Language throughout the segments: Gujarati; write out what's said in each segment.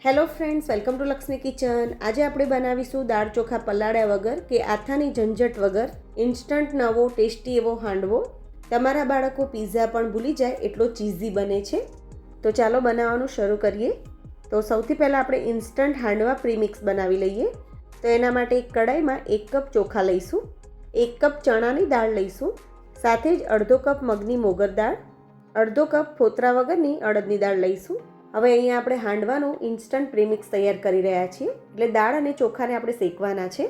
Hello friends, welcome to Lakshmi kitchen. આજે આપણે બનાવીશું દાળ ચોખા પલાળ્યા વગર કે આથાની ઝંઝટ વગર ઇન્સ્ટન્ટ નવો ટેસ્ટી એવો હાંડવો. તમારા બાળકો પિઝા પણ ભૂલી જાય એટલો ચીઝી બને છે. તો ચાલો બનાવવાનું શરૂ કરીએ. તો સૌથી પહેલાં આપણે ઇન્સ્ટન્ટ હાંડવા પ્રીમિક્સ બનાવી લઈએ. તો એના માટે એક કડાઈમાં 1 કપ ચોખા લઈશું, 1 કપ ચણાની દાળ લઈશું, સાથે જ અડધો કપ મગની મોગર દાળ, અડધો કપ ફોતરા વગરની અડદની દાળ લઈશું. હવે અહીંયા આપણે હાંડવાનું ઇન્સ્ટન્ટ પ્રીમિક્સ તૈયાર કરી રહ્યા છીએ, એટલે દાળ અને ચોખાને આપણે શેકવાના છે.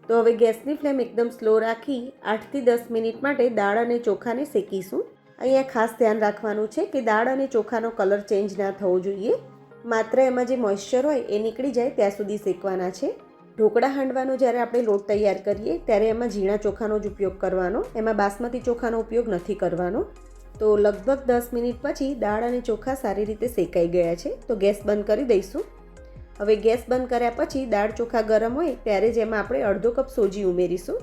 તો હવે ગેસની ફ્લેમ એકદમ સ્લો રાખી 8થી 10 મિનિટ માટે દાળ અને ચોખાને શેકીશું. અહીંયા ખાસ ધ્યાન રાખવાનું છે કે દાળ અને ચોખાનો કલર ચેન્જ ના થવો જોઈએ, માત્ર એમાં જે મોઇશ્ચર હોય એ નીકળી જાય ત્યાં સુધી શેકવાના છે. ઢોકળા હાંડવાનો જ્યારે આપણે લોટ તૈયાર કરીએ ત્યારે એમાં ઝીણા ચોખાનો જ ઉપયોગ કરવાનો, એમાં બાસમતી ચોખાનો ઉપયોગ નથી કરવાનો. તો લગભગ 10 મિનિટ પછી દાળ અને ચોખા સારી રીતે શેકાઈ ગયા છે. તો ગેસ બંધ કરી દઈશું. હવે ગેસ બંધ કર્યા પછી દાળ ચોખા ગરમ હોય ત્યારે જ એમાં આપણે અડધો કપ સોજી ઉમેરીશું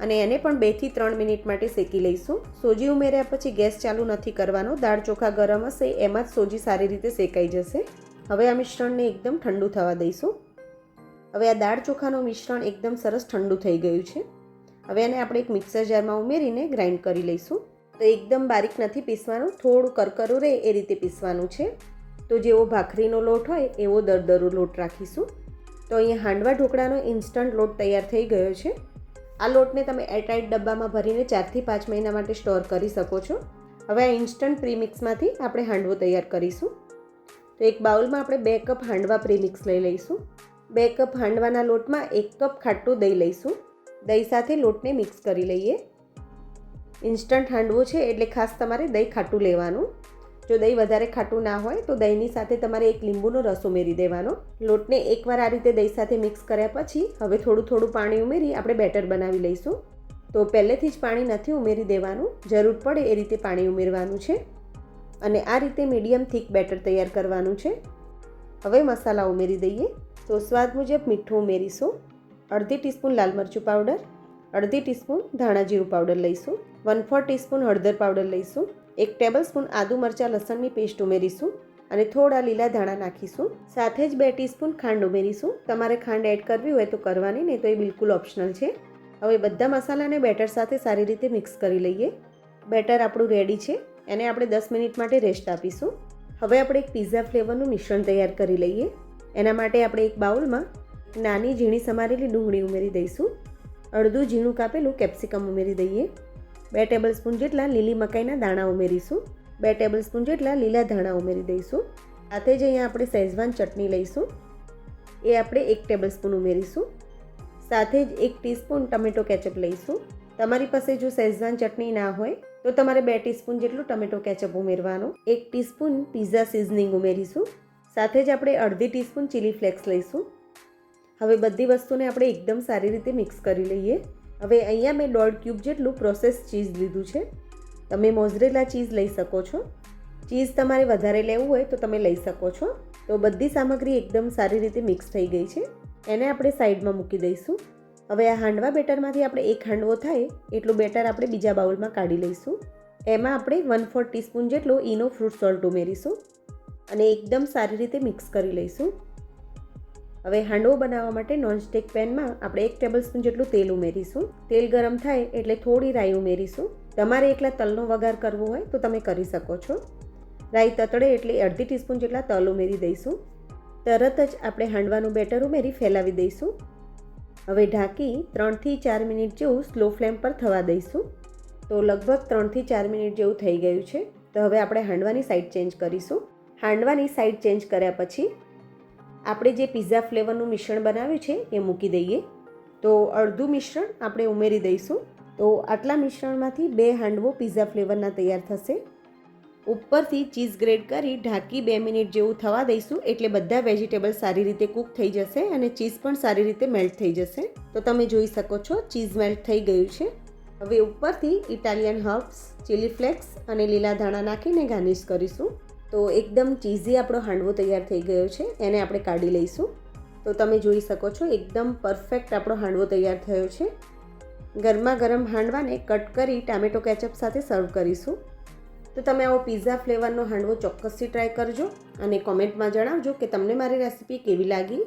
અને એને પણ 2થી 3 મિનિટ માટે શેકી લઈશું. સોજી ઉમેર્યા પછી ગેસ ચાલુ નથી કરવાનો, દાળ ચોખા ગરમ હશે એમાં જ સોજી સારી રીતે શેકાઈ જશે. હવે આ મિશ્રણને એકદમ ઠંડુ થવા દઈશું. હવે આ દાળ ચોખાનું મિશ્રણ એકદમ સરસ ઠંડુ થઈ ગયું છે. હવે એને આપણે એક મિક્સર જારમાં ઉમેરીને ગ્રાઇન્ડ કરી લઈશું. તો એકદમ બારીક નથી પીસવાનું, થોડું કરકરું રહે એ રીતે પીસવાનું છે. તો જેવો ભાખરીનો લોટ હોય એવો દરદરો લોટ રાખીશું. તો અહીંયા હાંડવા ઢોકળાનો ઇન્સ્ટન્ટ લોટ તૈયાર થઈ ગયો છે. આ લોટને તમે એરટાઇટ ડબ્બામાં ભરીને 4થી 5 મહિના માટે સ્ટોર કરી શકો છો. હવે આ ઇન્સ્ટન્ટ પ્રીમિક્સમાંથી આપણે હાંડવો તૈયાર કરીશું. તો એક બાઉલમાં આપણે 2 કપ હાંડવા પ્રીમિક્સ લઈ લઈશું. 2 કપ હાંડવાના લોટમાં 1 કપ ખાટું દહીં લઈશું. દહીં સાથે લોટને મિક્સ કરી લઈએ. ઇન્સ્ટન્ટ હાંડવો છે એટલે ખાસ તમારે દહીં ખાટું લેવાનું. જો દહીં વધારે ખાટું ના હોય તો દહીંની સાથે તમારે એક લીંબુનો રસ ઉમેરી દેવાનો. લોટને એકવાર આ રીતે દહીં સાથે મિક્સ કર્યા પછી હવે થોડું થોડું પાણી ઉમેરી આપણે બેટર બનાવી લઈશું. તો પહેલેથી જ પાણી નથી ઉમેરી દેવાનું, જરૂર પડે એ રીતે પાણી ઉમેરવાનું છે અને આ રીતે મીડિયમ થીક બેટર તૈયાર કરવાનું છે. હવે મસાલા ઉમેરી દઈએ. તો સ્વાદ મુજબ મીઠું ઉમેરીશું, અડધી ટીસ્પૂન લાલ મરચું પાવડર, અડધી ટીસ્પૂન ધાણા જીરું પાવડર લઈશું, 1/4 ટીસ્પૂન હળદર પાવડર લઈશું, 1 ટેબલસ્પૂન આદુ મરચાં લસણની પેસ્ટ ઉમેરીશું અને થોડા લીલા ધાણા નાખીશું. સાથે જ 2 ટીસ્પૂન ખાંડ ઉમેરીશું. તમારે ખાંડ એડ કરવી હોય તો કરવાની, નહીં તો એ બિલકુલ ઓપ્શનલ છે. હવે બધા મસાલાને બેટર સાથે સારી રીતે મિક્સ કરી લઈએ. બેટર આપણું રેડી છે, એને આપણે 10 મિનિટ માટે રેસ્ટ આપીશું. હવે આપણે એક પિઝા ફ્લેવરનું મિશ્રણ તૈયાર કરી લઈએ. એના માટે આપણે એક બાઉલમાં નાની ઝીણી સમારેલી ડુંગળી ઉમેરી દઈશું, અડધું ઝીણું કાપેલું કેપ્સિકમ ઉમેરી દઈએ, 2 ટેબલસ્પૂન જેટલા લીલી મકાઈના દાણા ઉમેરીશું, 2 ટેબલસ્પૂન જેટલા લીલા ધાણા ઉમેરી દઈશું. સાથે જ અહીંયા આપણે શેઝવાન ચટણી લઈશું, એ આપણે 1 ટેબલસ્પૂન ઉમેરીશું. સાથે જ 1 ટીસ્પૂન ટમેટો કેચઅપ લઈશું. તમારી પાસે જો શેઝવાન ચટણી ના હોય તો તમારે 2 ટીસ્પૂન જેટલું ટમેટો કેચઅપ ઉમેરવાનું. 1 ટીસ્પૂન પિઝા સિઝનિંગ ઉમેરીશું. સાથે જ આપણે અડધી ટીસ્પૂન ચીલી ફ્લેક્સ લઈશું. હવે બધી વસ્તુને આપણે એકદમ સારી રીતે મિક્સ કરી લઈએ. હવે અહીંયા મેં 1.5 ક્યુબ જેટલું પ્રોસેસ ચીઝ લીધું છે. તમે મોઝરેલા ચીઝ લઈ શકો છો. ચીઝ તમારે વધારે લેવું હોય તો તમે લઈ શકો છો. તો બધી સામગ્રી એકદમ સારી રીતે મિક્સ થઈ ગઈ છે. એને આપણે સાઈડમાં મૂકી દઈશું. હવે આ હાંડવા બેટરમાંથી આપણે એક હાંડવો થાય એટલું બેટર આપણે બીજા બાઉલમાં કાઢી લઈશું. એમાં આપણે 1/4 ટીસ્પૂન જેટલો ઈનો ફ્રૂટ સોલ્ટ ઉમેરીશું અને એકદમ સારી રીતે મિક્સ કરી લઈશું. હવે હાંડવો બનાવવા માટે નોનસ્ટિક પેનમાં આપણે 1 ટેબલસ્પૂન જેટલું તેલ ઉમેરીશું. તેલ ગરમ થાય એટલે થોડી રાઈ ઉમેરીશું. તમારે એકલા તલનો વઘાર કરવો હોય તો તમે કરી શકો છો. રાઈ તતડે એટલે અડધી ટીસ્પૂન જેટલા તલ ઉમેરી દઈશું. તરત જ આપણે હાંડવાનું બેટર ઉમેરી ફેલાવી દઈશું. હવે ઢાંકી 3થી 4 મિનિટ જેવું સ્લો ફ્લેમ પર થવા દઈશું. તો લગભગ 3થી 4 મિનિટ જેવું થઈ ગયું છે. તો હવે આપણે હાંડવાની સાઈડ ચેન્જ કરીશું. હાંડવાની સાઈડ ચેન્જ કર્યા પછી આપણે જે પિઝા ફ્લેવરનું મિશ્રણ બનાવ્યું છે એ મૂકી દઈએ. તો અડધું મિશ્રણ આપણે ઉમેરી દઈશું. તો આટલા મિશ્રણમાંથી 2 હાંડવો પિઝા ફ્લેવરના તૈયાર થશે. ઉપરથી ચીઝ ગ્રેડ કરી ઢાંકી 2 મિનિટ જેવું થવા દઈશું, એટલે બધા વેજીટેબલ સારી રીતે કૂક થઈ જશે અને ચીઝ પણ સારી રીતે મેલ્ટ થઈ જશે. તો તમે જોઈ શકો છો ચીઝ મેલ્ટ થઈ ગયું છે. હવે ઉપરથી ઇટાલિયન હર્બ્સ, ચીલી ફ્લેક્સ અને લીલા ધાણા નાખીને ગાર્નિશ કરીશું. તો એકદમ ચીઝી આપણો હાંડવો તૈયાર થઈ ગયો છે. એને આપણે કાઢી લઈશું. તો તમે જોઈ શકો છો એકદમ પરફેક્ટ આપણો હાંડવો તૈયાર થયો છે. ગરમા ગરમ હાંડવાને કટ કરી ટામેટો કેચઅપ સાથે સર્વ કરીશું. તો તમે આવો પિઝા ફ્લેવરનો હાંડવો ચોક્કસથી ટ્રાય કરજો અને કોમેન્ટમાં જણાવજો કે તમને મારી રેસિપી કેવી લાગી.